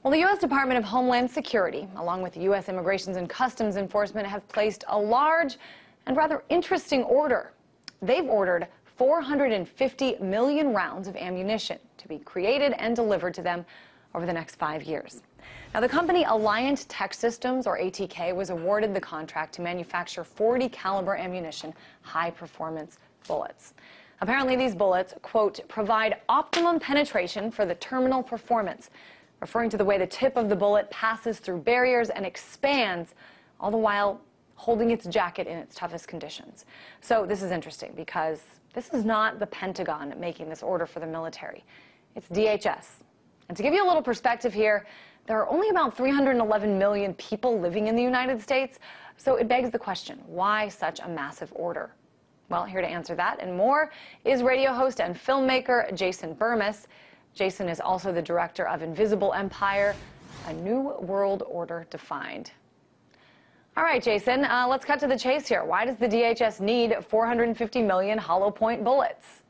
Well, the U.S. Department of Homeland Security, along with the U.S. Immigration and Customs Enforcement, have placed a large and rather interesting order. They've ordered 450 million rounds of ammunition to be created and delivered to them over the next 5 years. Now, the company Alliant Tech Systems, or ATK, was awarded the contract to manufacture 40 caliber ammunition, high-performance bullets. Apparently, these bullets, quote, provide optimum penetration for the terminal performance, referring to the way the tip of the bullet passes through barriers and expands, all the while holding its jacket in its toughest conditions. So this is interesting because this is not the Pentagon making this order for the military. It's DHS. And to give you a little perspective here, there are only about 311 million people living in the United States, so it begs the question, why such a massive order? Well, here to answer that and more is radio host and filmmaker Jason Burmis. Jason is also the director of Invisible Empire, A New World Order Defined. All right, Jason, let's cut to the chase here. Why does the DHS need 450 million hollow point bullets?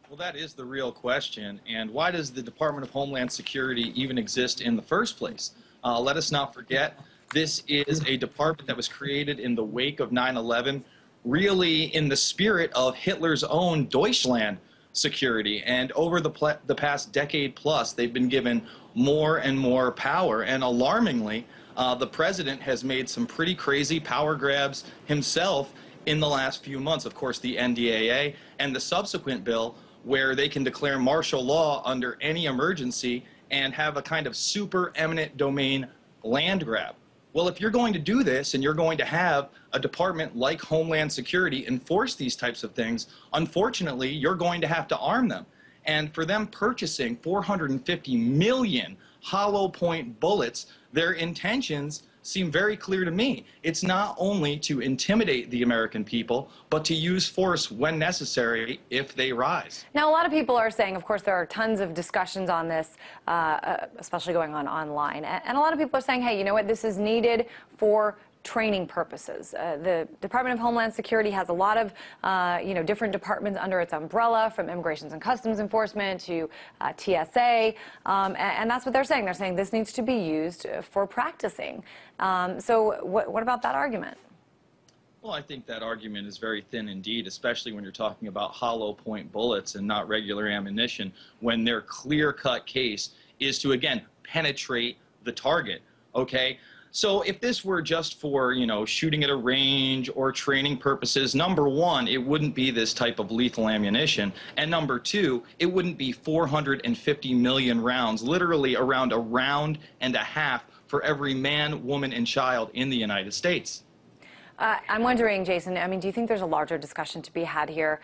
Well, that is the real question. And why does the Department of Homeland Security even exist in the first place? Let us not forget, this is a department that was created in the wake of 9/11, really in the spirit of Hitler's own Deutschland security. And over the past decade plus, they've been given more and more power. And alarmingly, the president has made some pretty crazy power grabs himself in the last few months. Of course, the NDAA and the subsequent bill where they can declare martial law under any emergency and have a kind of super eminent domain land grab. Well, if you're going to do this and you're going to have a department like Homeland Security enforce these types of things, unfortunately, you're going to have to arm them. And for them purchasing 450 million hollow point bullets, their intentions seem very clear to me. It's not only to intimidate the American people, but to use force when necessary if they rise. Now, a lot of people are saying, of course, there are tons of discussions on this, especially going on online. And a lot of people are saying, hey, you know what, this is needed for training purposes. The Department of Homeland Security has a lot of, different departments under its umbrella, from Immigration and Customs Enforcement to TSA, and that's what they're saying. They're saying this needs to be used for practicing. So what about that argument? Well, I think that argument is very thin indeed, especially when you're talking about hollow point bullets and not regular ammunition, when their clear-cut case is to, again, penetrate the target, okay? So if this were just for, shooting at a range or training purposes, number one, it wouldn't be this type of lethal ammunition. And number two, it wouldn't be 450 million rounds, literally around a round and a half for every man, woman, and child in the United States. I'm wondering, Jason, do you think there's a larger discussion to be had here?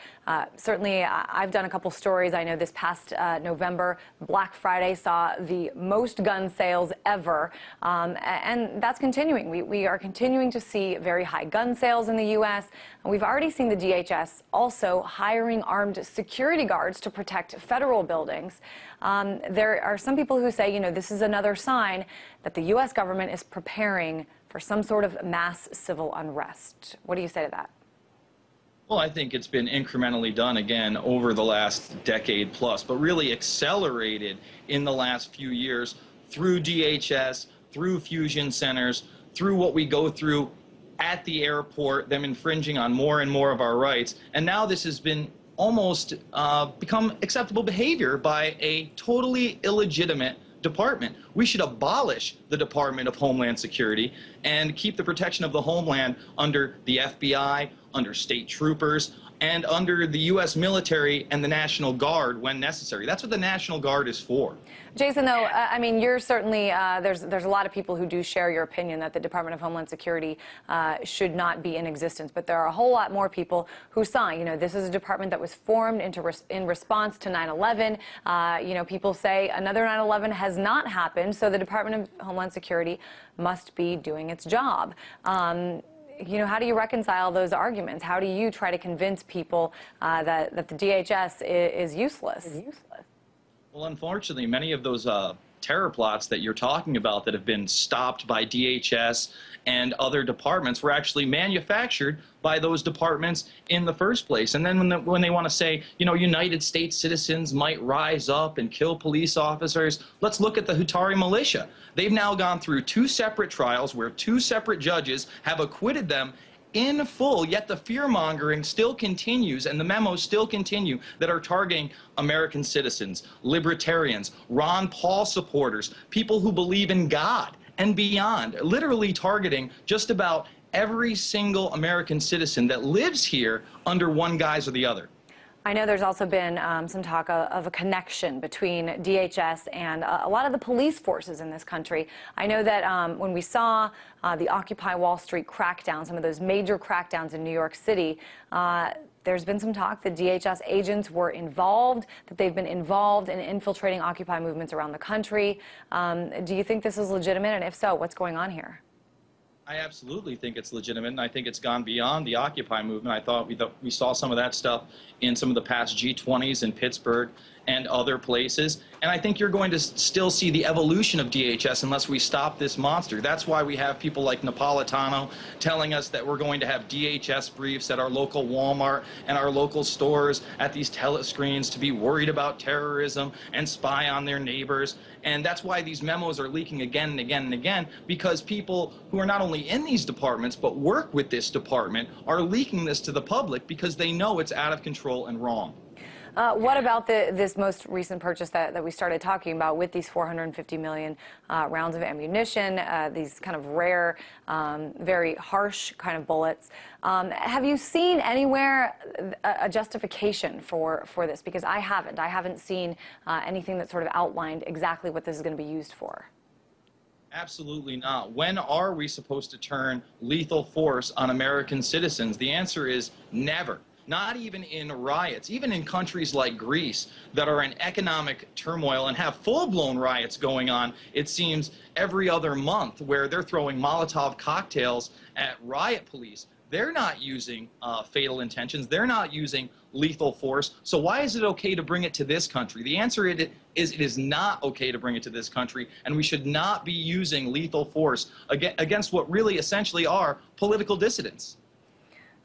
Certainly, I've done a couple stories. I know this past November, Black Friday saw the most gun sales ever, and that's continuing. We are continuing to see very high gun sales in the U.S., and we've already seen the DHS also hiring armed security guards to protect federal buildings. There are some people who say, this is another sign that the U.S. government is preparing for some sort of mass civil unrest. What do you say to that? Well, I think it's been incrementally done again over the last decade plus, but really accelerated in the last few years through DHS, through fusion centers, through what we go through at the airport, them infringing on more and more of our rights. And now this has been almost become acceptable behavior by a totally illegitimate department. We should abolish the Department of Homeland Security and keep the protection of the homeland under the FBI, under state troopers, and under the U.S. military and the National Guard when necessary. That's what the National Guard is for. Jason, though, you're certainly, there's a lot of people who do share your opinion that the Department of Homeland Security should not be in existence, but there are a whole lot more people who saw, this is a department that was formed in response to 9/11. People say another 9/11 has not happened, so the Department of Homeland Security must be doing its job. How do you reconcile those arguments? How do you try to convince people that the DHS is useless? Well, unfortunately, many of those terror plots that you're talking about that have been stopped by DHS and other departments were actually manufactured by those departments in the first place. And then when they want to say, you know, United States citizens might rise up and kill police officers, let's look at the Hutari militia. They've now gone through 2 separate trials where 2 separate judges have acquitted them in full, yet the fear-mongering still continues and the memos still continue that are targeting American citizens, libertarians, Ron Paul supporters, people who believe in God and beyond, literally targeting just about every single American citizen that lives here under one guise or the other. I know there's also been some talk of a connection between DHS and a lot of the police forces in this country. I know that when we saw the Occupy Wall Street crackdown, some of those major crackdowns in New York City, there's been some talk that DHS agents were involved, that they've been involved in infiltrating Occupy movements around the country. Do you think this is legitimate? And if so, what's going on here? I absolutely think it's legitimate, and I think it's gone beyond the Occupy movement. I thought we saw some of that stuff in some of the past G20s in Pittsburgh and other places. And I think you're going to still see the evolution of DHS unless we stop this monster. That's why we have people like Napolitano telling us that we're going to have DHS briefs at our local Walmart and our local stores at these telescreens to be worried about terrorism and spy on their neighbors. And that's why these memos are leaking again and again and again, because people who are not only in these departments but work with this department are leaking this to the public because they know it's out of control and wrong. What about this most recent purchase that we started talking about with these 450 million rounds of ammunition, these kind of rare, very harsh kind of bullets? Have you seen anywhere a justification for this? Because I haven't. I haven't seen anything that sort of outlined exactly what this is going to be used for. Absolutely not. When are we supposed to turn lethal force on American citizens? The answer is never. Not even in riots, even in countries like Greece that are in economic turmoil and have full-blown riots going on, it seems, every other month, where they're throwing Molotov cocktails at riot police. They're not using fatal intentions. They're not using lethal force. So why is it okay to bring it to this country? The answer is it is not okay to bring it to this country, and we should not be using lethal force against what really essentially are political dissidents.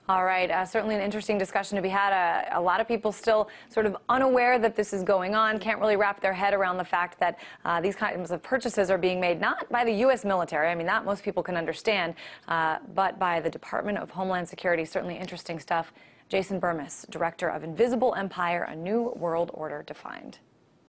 All right, certainly an interesting discussion to be had. A lot of people still sort of unaware that this is going on, can't really wrap their head around the fact that these kinds of purchases are being made not by the U.S. military, I mean, that most people can understand, but by the Department of Homeland Security. Certainly interesting stuff. Jason Burmis, Director of Invisible Empire, A New World Order Defined.